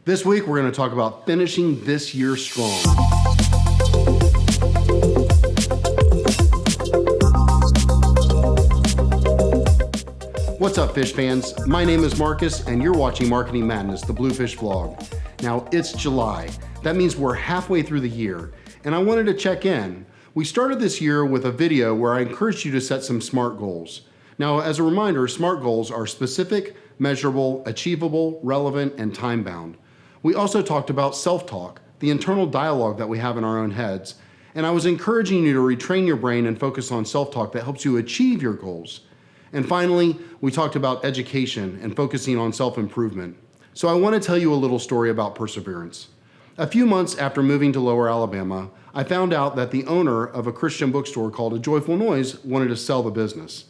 This week, we're going to talk about finishing this year strong. What's up, fish fans? My name is Marcus, and you're watching Marketing Madness, the Bluefish vlog. Now, it's July. That means we're halfway through the year, and I wanted to check in. We started this year with a video where I encouraged you to set some SMART goals. Now, as a reminder, SMART goals are specific, measurable, achievable, relevant, and time-bound. We also talked about self-talk, the internal dialogue that we have in our own heads, and I was encouraging you to retrain your brain and focus on self-talk that helps you achieve your goals. And finally, we talked about education and focusing on self-improvement. So I want to tell you a little story about perseverance. A few months after moving to Lower Alabama, I found out that the owner of a Christian bookstore called A Joyful Noise wanted to sell the business.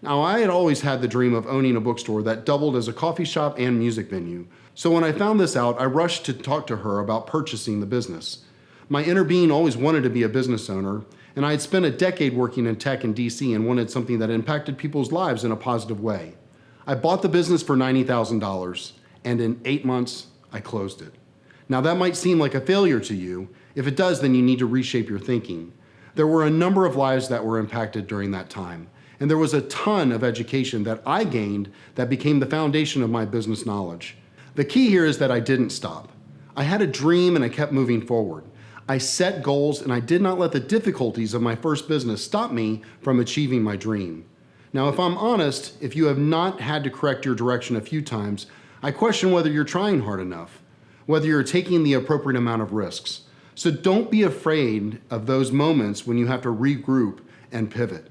Now, I had always had the dream of owning a bookstore that doubled as a coffee shop and music venue. So when I found this out, I rushed to talk to her about purchasing the business. My inner being always wanted to be a business owner, and I had spent a decade working in tech in DC and wanted something that impacted people's lives in a positive way. I bought the business for $90,000, and in 8 months, I closed it. Now, that might seem like a failure to you. If it does, then you need to reshape your thinking. There were a number of lives that were impacted during that time, and there was a ton of education that I gained that became the foundation of my business knowledge. The key here is that I didn't stop. I had a dream and I kept moving forward. I set goals and I did not let the difficulties of my first business stop me from achieving my dream. Now, if I'm honest, if you have not had to correct your direction a few times, I question whether you're trying hard enough, whether you're taking the appropriate amount of risks. So don't be afraid of those moments when you have to regroup and pivot.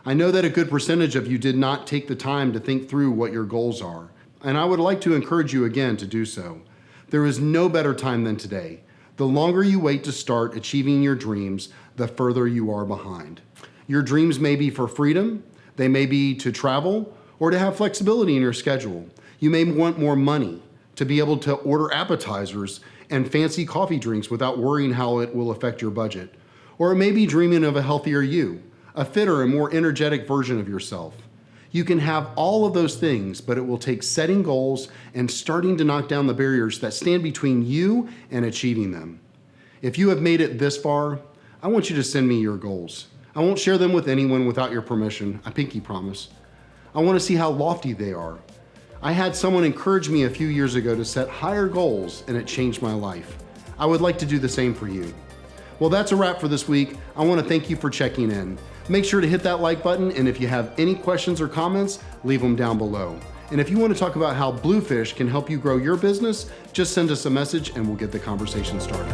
I know that a good percentage of you did not take the time to think through what your goals are, and I would like to encourage you again to do so. There is no better time than today. The longer you wait to start achieving your dreams, the further you are behind. Your dreams may be for freedom, they may be to travel, or to have flexibility in your schedule. You may want more money, to be able to order appetizers and fancy coffee drinks without worrying how it will affect your budget. Or it may be dreaming of a healthier you, a fitter and more energetic version of yourself. You can have all of those things, but it will take setting goals and starting to knock down the barriers that stand between you and achieving them. If you have made it this far, I want you to send me your goals. I won't share them with anyone without your permission, I pinky promise. I want to see how lofty they are. I had someone encourage me a few years ago to set higher goals, and it changed my life. I would like to do the same for you. Well, that's a wrap for this week. I want to thank you for checking in. Make sure to hit that like button, and if you have any questions or comments, leave them down below. And if you want to talk about how Bluefish can help you grow your business, just send us a message and we'll get the conversation started.